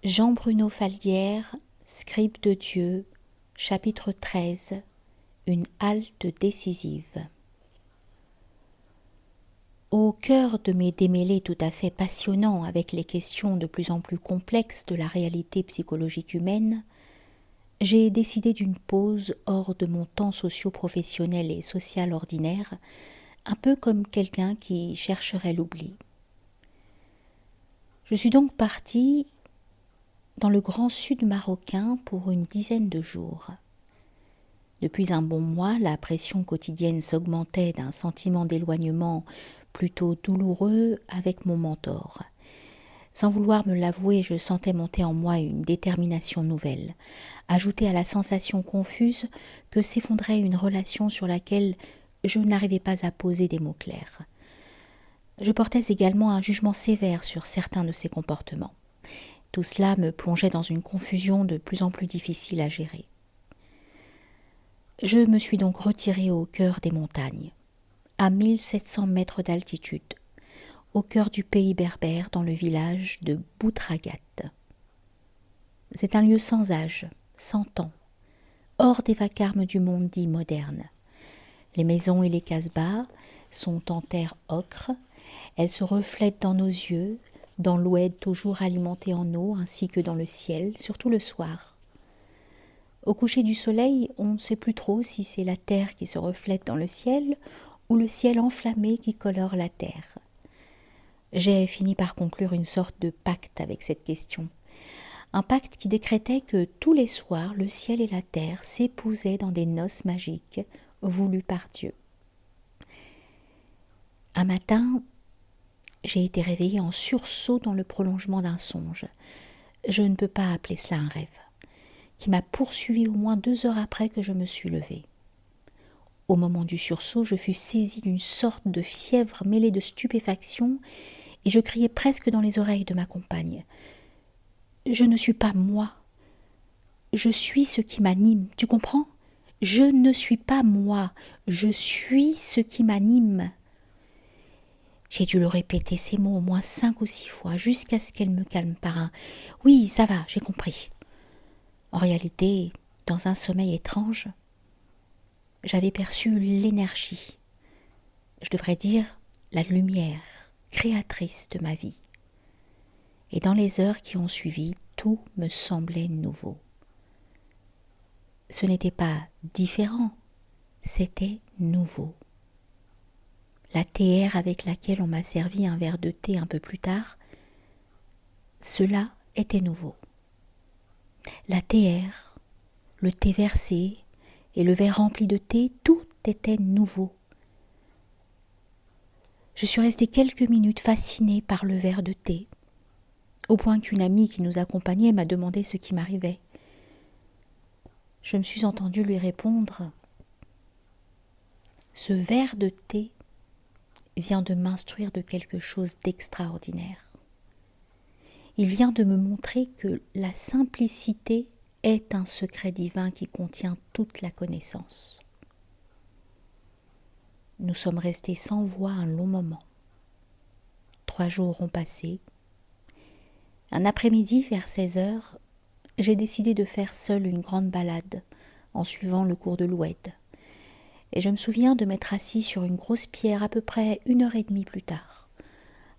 Jean-Bruno Falguière, Scribe de Dieu, chapitre 13, une halte décisive. Au cœur de mes démêlés tout à fait passionnants avec les questions de plus en plus complexes de la réalité psychologique humaine, j'ai décidé d'une pause hors de mon temps socio-professionnel et social ordinaire, un peu comme quelqu'un qui chercherait l'oubli. Je suis donc partie dans le grand sud marocain pour une dizaine de jours. Depuis un bon mois, la pression quotidienne s'augmentait d'un sentiment d'éloignement plutôt douloureux avec mon mentor. Sans vouloir me l'avouer, je sentais monter en moi une détermination nouvelle, ajoutée à la sensation confuse que s'effondrait une relation sur laquelle je n'arrivais pas à poser des mots clairs. Je portais également un jugement sévère sur certains de ses comportements. Tout cela me plongeait dans une confusion de plus en plus difficile à gérer. Je me suis donc retirée au cœur des montagnes, à 1700 mètres d'altitude, au cœur du pays berbère, dans le village de Boutragat. C'est un lieu sans âge, sans temps, hors des vacarmes du monde dit moderne. Les maisons et les casbahs sont en terre ocre, elles se reflètent dans nos yeux, dans l'oued toujours alimenté en eau, ainsi que dans le ciel, surtout le soir. Au coucher du soleil, on ne sait plus trop si c'est la terre qui se reflète dans le ciel ou le ciel enflammé qui colore la terre. J'ai fini par conclure une sorte de pacte avec cette question. Un pacte qui décrétait que tous les soirs, le ciel et la terre s'épousaient dans des noces magiques voulues par Dieu. Un matin, j'ai été réveillée en sursaut dans le prolongement d'un songe. Je ne peux pas appeler cela un rêve, qui m'a poursuivi au moins 2 heures après que je me suis levée. Au moment du sursaut, je fus saisie d'une sorte de fièvre mêlée de stupéfaction et je criai presque dans les oreilles de ma compagne. « Je ne suis pas moi. Je suis ce qui m'anime, tu comprends ? Je ne suis pas moi. Je suis ce qui m'anime. » J'ai dû le répéter ces mots au moins 5 ou 6 fois, jusqu'à ce qu'elle me calme par un « Oui, ça va, j'ai compris ». En réalité, dans un sommeil étrange, j'avais perçu l'énergie, je devrais dire la lumière créatrice de ma vie. Et dans les heures qui ont suivi, tout me semblait nouveau. Ce n'était pas différent, c'était nouveau. La théière avec laquelle on m'a servi un verre de thé un peu plus tard, cela était nouveau. La théière, le thé versé et le verre rempli de thé, tout était nouveau. Je suis restée quelques minutes fascinée par le verre de thé, au point qu'une amie qui nous accompagnait m'a demandé ce qui m'arrivait. Je me suis entendue lui répondre « Ce verre de thé vient de m'instruire de quelque chose d'extraordinaire. Il vient de me montrer que la simplicité est un secret divin qui contient toute la connaissance. » Nous sommes restés sans voix un long moment. 3 jours ont passé. Un après-midi, vers 16 heures, j'ai décidé de faire seule une grande balade en suivant le cours de l'Oued. Et je me souviens de m'être assis sur une grosse pierre à peu près 1h30 plus tard.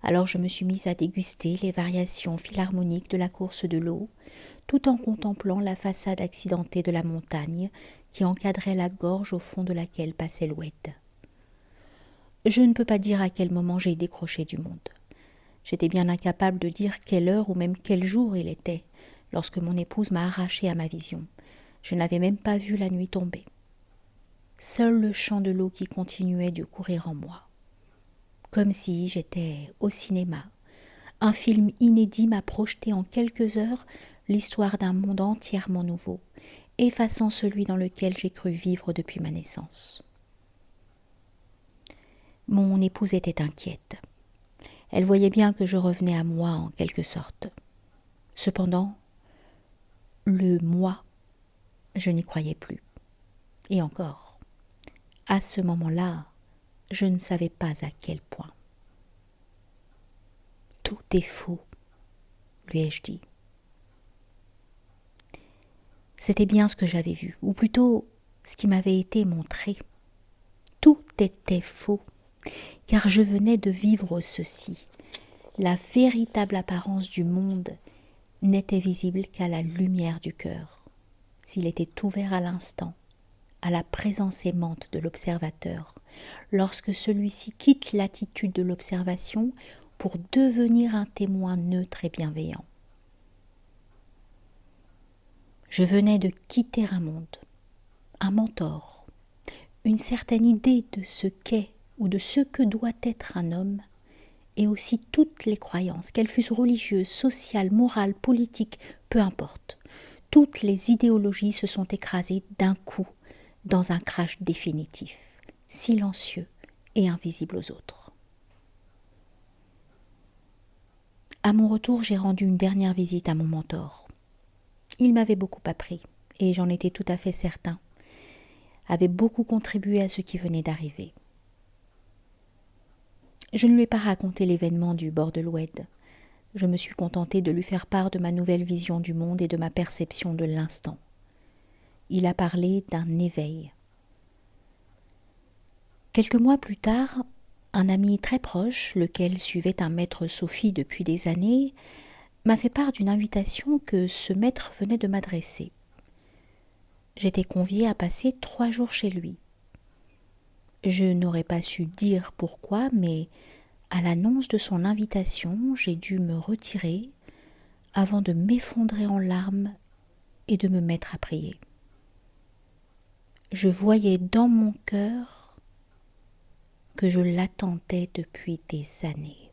Alors je me suis mise à déguster les variations philharmoniques de la course de l'eau, tout en contemplant la façade accidentée de la montagne qui encadrait la gorge au fond de laquelle passait l'Oued. Je ne peux pas dire à quel moment j'ai décroché du monde. J'étais bien incapable de dire quelle heure ou même quel jour il était, lorsque mon épouse m'a arrachée à ma vision. Je n'avais même pas vu la nuit tomber. Seul le chant de l'eau qui continuait de courir en moi. Comme si j'étais au cinéma. Un film inédit m'a projeté en quelques heures l'histoire d'un monde entièrement nouveau, effaçant celui dans lequel j'ai cru vivre depuis ma naissance. Mon épouse était inquiète. Elle voyait bien que je revenais à moi en quelque sorte. Cependant, le moi, je n'y croyais plus. Et encore, à ce moment-là, je ne savais pas à quel point. Tout est faux, lui ai-je dit. C'était bien ce que j'avais vu, ou plutôt ce qui m'avait été montré. Tout était faux, car je venais de vivre ceci. La véritable apparence du monde n'était visible qu'à la lumière du cœur, s'il était ouvert à l'instant, à la présence aimante de l'observateur, lorsque celui-ci quitte l'attitude de l'observation pour devenir un témoin neutre et bienveillant. Je venais de quitter un monde, un mentor, une certaine idée de ce qu'est ou de ce que doit être un homme, et aussi toutes les croyances, qu'elles fussent religieuses, sociales, morales, politiques, peu importe. Toutes les idéologies se sont écrasées d'un coup dans un crash définitif, silencieux et invisible aux autres. À mon retour, j'ai rendu une dernière visite à mon mentor. Il m'avait beaucoup appris, et j'en étais tout à fait certain, avait beaucoup contribué à ce qui venait d'arriver. Je ne lui ai pas raconté l'événement du bord de l'Oued. Je me suis contentée de lui faire part de ma nouvelle vision du monde et de ma perception de l'instant. Il a parlé d'un éveil. Quelques mois plus tard, un ami très proche, lequel suivait un maître Sophie depuis des années, m'a fait part d'une invitation que ce maître venait de m'adresser. J'étais conviée à passer 3 jours chez lui. Je n'aurais pas su dire pourquoi, mais à l'annonce de son invitation, j'ai dû me retirer avant de m'effondrer en larmes et de me mettre à prier. Je voyais dans mon cœur que je l'attendais depuis des années.